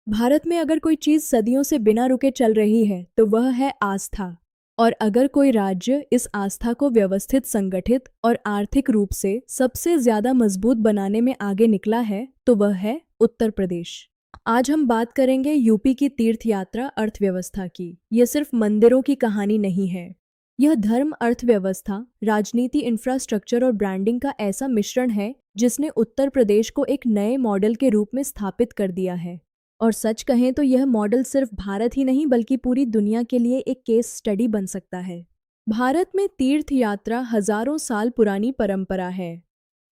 भारत में अगर कोई चीज सदियों से बिना रुके चल रही है तो वह है आस्था। और अगर कोई राज्य इस आस्था को व्यवस्थित, संगठित और आर्थिक रूप से सबसे ज्यादा मजबूत बनाने में आगे निकला है तो वह है उत्तर प्रदेश। आज हम बात करेंगे यूपी की तीर्थ यात्रा अर्थव्यवस्था की। यह सिर्फ मंदिरों की कहानी नहीं है। यह धर्म, अर्थव्यवस्था, राजनीति, इंफ्रास्ट्रक्चर और ब्रांडिंग का ऐसा मिश्रण है जिसने उत्तर प्रदेश को एक नए मॉडल के रूप में स्थापित कर दिया है। और सच कहें तो यह मॉडल सिर्फ भारत ही नहीं बल्कि पूरी दुनिया के लिए एक केस स्टडी बन सकता है। भारत में तीर्थ यात्रा हजारों साल पुरानी परंपरा है।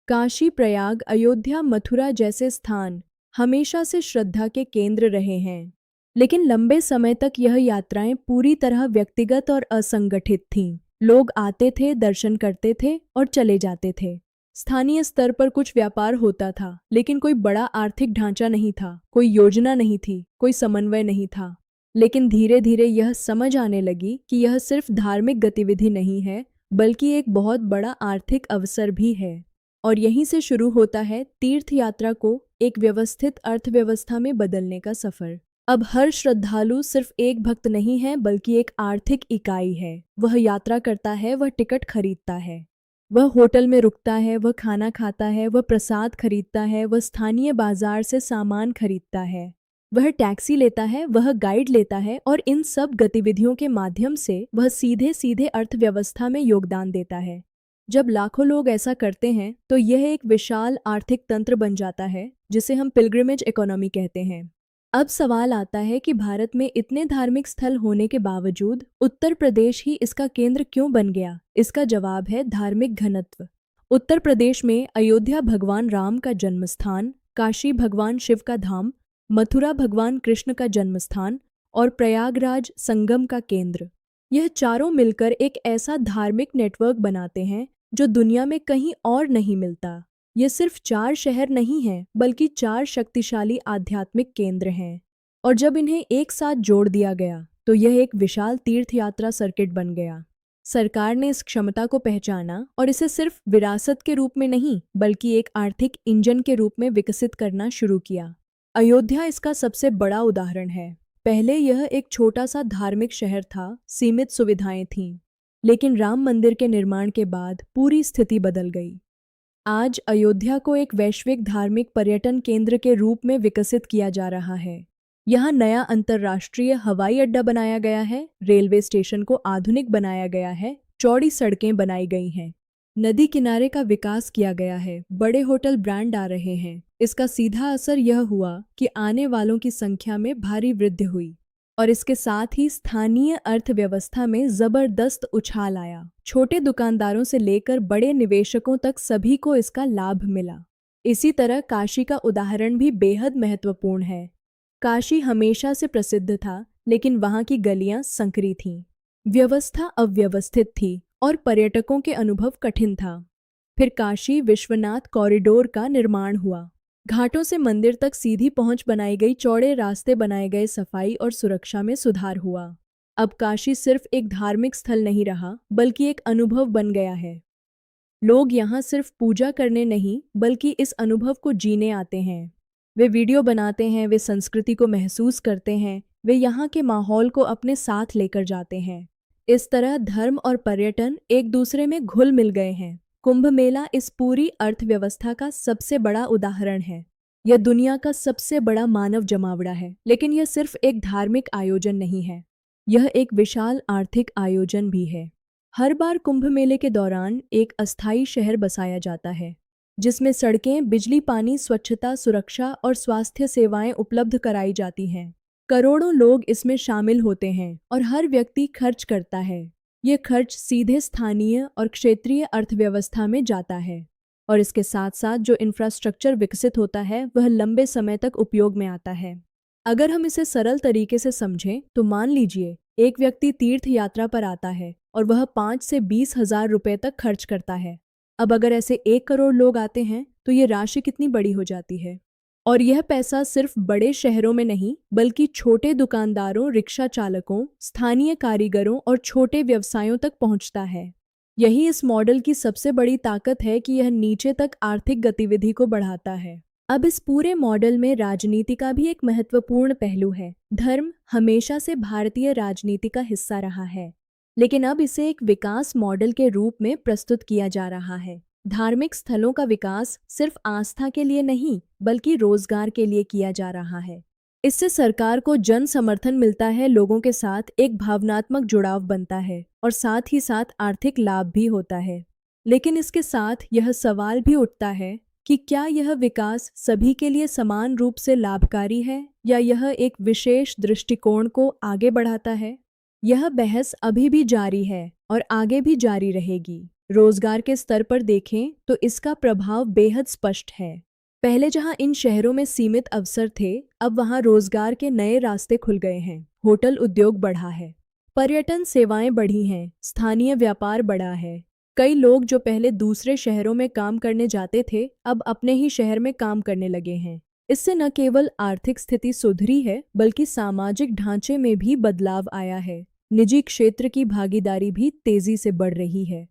काशी, प्रयाग, अयोध्या, मथुरा जैसे स्थान हमेशा से श्रद्धा के केंद्र रहे हैं। लेकिन लंबे समय तक यह यात्राएं पूरी तरह व्यक्तिगत और असंगठित थीं। लोग आते थे, दर्शन करते थे और चले जाते थे। स्थानीय स्तर पर कुछ व्यापार होता था, लेकिन कोई बड़ा आर्थिक ढांचा नहीं था, कोई योजना नहीं थी, कोई समन्वय नहीं था। लेकिन धीरे धीरे यह समझ आने लगी कि यह सिर्फ धार्मिक गतिविधि नहीं है, बल्कि एक बहुत बड़ा आर्थिक अवसर भी है। और यहीं से शुरू होता है तीर्थ यात्रा को एक व्यवस्थित अर्थव्यवस्था में बदलने का सफर। अब हर श्रद्धालु सिर्फ एक भक्त नहीं है, बल्कि एक आर्थिक इकाई है। वह यात्रा करता है, वह टिकट खरीदता है, वह होटल में रुकता है, वह खाना खाता है, वह प्रसाद खरीदता है, वह स्थानीय बाजार से सामान खरीदता है, वह टैक्सी लेता है, वह गाइड लेता है और इन सब गतिविधियों के माध्यम से वह सीधे सीधे अर्थव्यवस्था में योगदान देता है। जब लाखों लोग ऐसा करते हैं तो यह एक विशाल आर्थिक तंत्र बन जाता है जिसे हम पिलग्रिमेज इकोनॉमी कहते हैं। अब सवाल आता है कि भारत में इतने धार्मिक स्थल होने के बावजूद उत्तर प्रदेश ही इसका केंद्र क्यों बन गया? इसका जवाब है धार्मिक घनत्व। उत्तर प्रदेश में अयोध्या भगवान राम का जन्मस्थान, काशी भगवान शिव का धाम, मथुरा भगवान कृष्ण का जन्मस्थान और प्रयागराज संगम का केंद्र, यह चारों मिलकर एक ऐसा धार्मिक नेटवर्क बनाते हैं जो दुनिया में कहीं और नहीं मिलता। ये सिर्फ 4 शहर नहीं हैं, बल्कि 4 शक्तिशाली आध्यात्मिक केंद्र हैं। और जब इन्हें एक साथ जोड़ दिया गया तो यह एक विशाल तीर्थ यात्रा सर्किट बन गया। सरकार ने इस क्षमता को पहचाना और इसे सिर्फ विरासत के रूप में नहीं, बल्कि एक आर्थिक इंजन के रूप में विकसित करना शुरू किया। अयोध्या इसका सबसे बड़ा उदाहरण है। पहले यह एक छोटा सा धार्मिक शहर था, सीमित सुविधाएं थीं। लेकिन राम मंदिर के निर्माण के बाद पूरी स्थिति बदल गई। आज अयोध्या को एक वैश्विक धार्मिक पर्यटन केंद्र के रूप में विकसित किया जा रहा है। यहाँ नया अंतर्राष्ट्रीय हवाई अड्डा बनाया गया है, रेलवे स्टेशन को आधुनिक बनाया गया है, चौड़ी सड़कें बनाई गई हैं, नदी किनारे का विकास किया गया है, बड़े होटल ब्रांड आ रहे हैं। इसका सीधा असर यह हुआ कि आने वालों की संख्या में भारी वृद्धि हुई और इसके साथ ही स्थानीय अर्थव्यवस्था में जबरदस्त उछाल आया। छोटे दुकानदारों से लेकर बड़े निवेशकों तक सभी को इसका लाभ मिला। इसी तरह काशी का उदाहरण भी बेहद महत्वपूर्ण है। काशी हमेशा से प्रसिद्ध था, लेकिन वहाँ की गलियाँ संकरी थीं, व्यवस्था अव्यवस्थित थी और पर्यटकों के अनुभव कठिन था। फिर काशी विश्वनाथ कॉरिडोर का निर्माण हुआ। घाटों से मंदिर तक सीधी पहुंच बनाई गई, चौड़े रास्ते बनाए गए, सफाई और सुरक्षा में सुधार हुआ। अब काशी सिर्फ एक धार्मिक स्थल नहीं रहा, बल्कि एक अनुभव बन गया है। लोग यहाँ सिर्फ पूजा करने नहीं, बल्कि इस अनुभव को जीने आते हैं। वे वीडियो बनाते हैं, वे संस्कृति को महसूस करते हैं, वे यहाँ के माहौल को अपने साथ लेकर जाते हैं। इस तरह धर्म और पर्यटन एक दूसरे में घुल मिल गए हैं। कुंभ मेला इस पूरी अर्थव्यवस्था का सबसे बड़ा उदाहरण है। यह दुनिया का सबसे बड़ा मानव जमावड़ा है, लेकिन यह सिर्फ एक धार्मिक आयोजन नहीं है, यह एक विशाल आर्थिक आयोजन भी है। हर बार कुंभ मेले के दौरान एक अस्थायी शहर बसाया जाता है, जिसमें सड़कें, बिजली, पानी, स्वच्छता, सुरक्षा और स्वास्थ्य सेवाएं उपलब्ध कराई जाती हैं। करोड़ों लोग इसमें शामिल होते हैं और हर व्यक्ति खर्च करता है। ये खर्च सीधे स्थानीय और क्षेत्रीय अर्थव्यवस्था में जाता है और इसके साथ साथ जो इंफ्रास्ट्रक्चर विकसित होता है वह लंबे समय तक उपयोग में आता है। अगर हम इसे सरल तरीके से समझें तो मान लीजिए एक व्यक्ति तीर्थ यात्रा पर आता है और वह 5 से 20 हजार रुपये तक खर्च करता है। अब अगर ऐसे 1 करोड़ लोग आते हैं तो ये राशि कितनी बड़ी हो जाती है। और यह पैसा सिर्फ बड़े शहरों में नहीं, बल्कि छोटे दुकानदारों, रिक्शा चालकों, स्थानीय कारीगरों और छोटे व्यवसायों तक पहुंचता है। यही इस मॉडल की सबसे बड़ी ताकत है कि यह नीचे तक आर्थिक गतिविधि को बढ़ाता है। अब इस पूरे मॉडल में राजनीति का भी एक महत्वपूर्ण पहलू है। धर्म हमेशा से भारतीय राजनीति का हिस्सा रहा है, लेकिन अब इसे एक विकास मॉडल के रूप में प्रस्तुत किया जा रहा है। धार्मिक स्थलों का विकास सिर्फ आस्था के लिए नहीं, बल्कि रोजगार के लिए किया जा रहा है। इससे सरकार को जन समर्थन मिलता है, लोगों के साथ एक भावनात्मक जुड़ाव बनता है और साथ ही साथ आर्थिक लाभ भी होता है। लेकिन इसके साथ यह सवाल भी उठता है कि क्या यह विकास सभी के लिए समान रूप से लाभकारी है या यह एक विशेष दृष्टिकोण को आगे बढ़ाता है। यह बहस अभी भी जारी है और आगे भी जारी रहेगी। रोजगार के स्तर पर देखें तो इसका प्रभाव बेहद स्पष्ट है। पहले जहां इन शहरों में सीमित अवसर थे, अब वहां रोजगार के नए रास्ते खुल गए हैं। होटल उद्योग बढ़ा है, पर्यटन सेवाएं बढ़ी हैं, स्थानीय व्यापार बढ़ा है। कई लोग जो पहले दूसरे शहरों में काम करने जाते थे, अब अपने ही शहर में काम करने लगे हैं। इससे न केवल आर्थिक स्थिति सुधरी है, बल्कि सामाजिक ढांचे में भी बदलाव आया है। निजी क्षेत्र की भागीदारी भी तेजी से बढ़ रही है।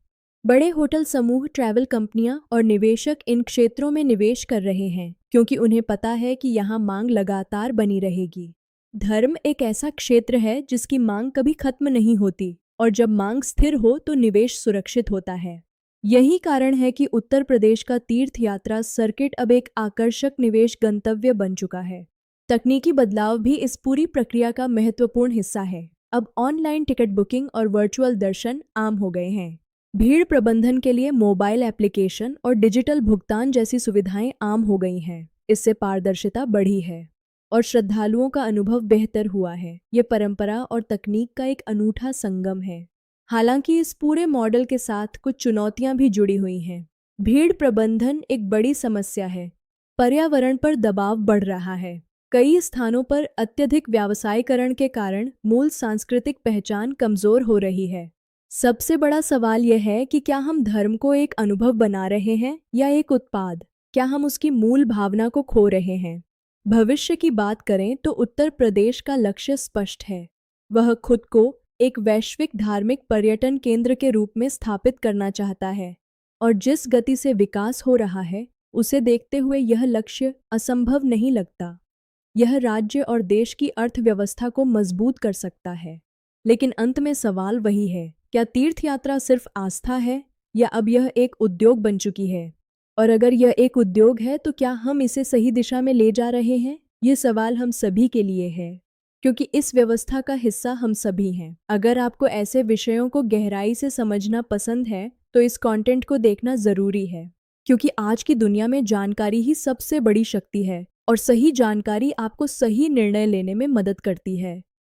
बड़े होटल समूह, ट्रैवल कंपनियां और निवेशक इन क्षेत्रों में निवेश कर रहे हैं, क्योंकि उन्हें पता है कि यहाँ मांग लगातार बनी रहेगी। धर्म एक ऐसा क्षेत्र है जिसकी मांग कभी खत्म नहीं होती, और जब मांग स्थिर हो तो निवेश सुरक्षित होता है। यही कारण है कि उत्तर प्रदेश का तीर्थ यात्रा सर्किट अब एक आकर्षक निवेश गंतव्य बन चुका है। तकनीकी बदलाव भी इस पूरी प्रक्रिया का महत्वपूर्ण हिस्सा है। अब ऑनलाइन टिकट बुकिंग और वर्चुअल दर्शन आम हो गए हैं। भीड़ प्रबंधन के लिए मोबाइल एप्लीकेशन और डिजिटल भुगतान जैसी सुविधाएं आम हो गई हैं। इससे पारदर्शिता बढ़ी है और श्रद्धालुओं का अनुभव बेहतर हुआ है। ये परंपरा और तकनीक का एक अनूठा संगम है। हालांकि इस पूरे मॉडल के साथ कुछ चुनौतियां भी जुड़ी हुई हैं। भीड़ प्रबंधन एक बड़ी समस्या है। पर्यावरण पर दबाव बढ़ रहा है। कई स्थानों पर अत्यधिक व्यावसायीकरण के कारण मूल सांस्कृतिक पहचान कमजोर हो रही है। सबसे बड़ा सवाल यह है कि क्या हम धर्म को एक अनुभव बना रहे हैं या एक उत्पाद? क्या हम उसकी मूल भावना को खो रहे हैं? भविष्य की बात करें तो उत्तर प्रदेश का लक्ष्य स्पष्ट है। वह खुद को एक वैश्विक धार्मिक पर्यटन केंद्र के रूप में स्थापित करना चाहता है, और जिस गति से विकास हो रहा है, उसे देखते हुए यह लक्ष्य असंभव नहीं लगता। यह राज्य और देश की अर्थव्यवस्था को मजबूत कर सकता है। लेकिन अंत में सवाल वही है, क्या तीर्थ यात्रा सिर्फ आस्था है या अब यह एक उद्योग बन चुकी है? और अगर यह एक उद्योग है तो क्या हम इसे सही दिशा में ले जा रहे हैं? ये सवाल हम सभी के लिए है, क्योंकि इस व्यवस्था का हिस्सा हम सभी हैं। अगर आपको ऐसे विषयों को गहराई से समझना पसंद है तो इस कंटेंट को देखना जरूरी है, क्योंकि आज की दुनिया में जानकारी ही सबसे बड़ी शक्ति है और सही जानकारी आपको सही निर्णय लेने में मदद करती है।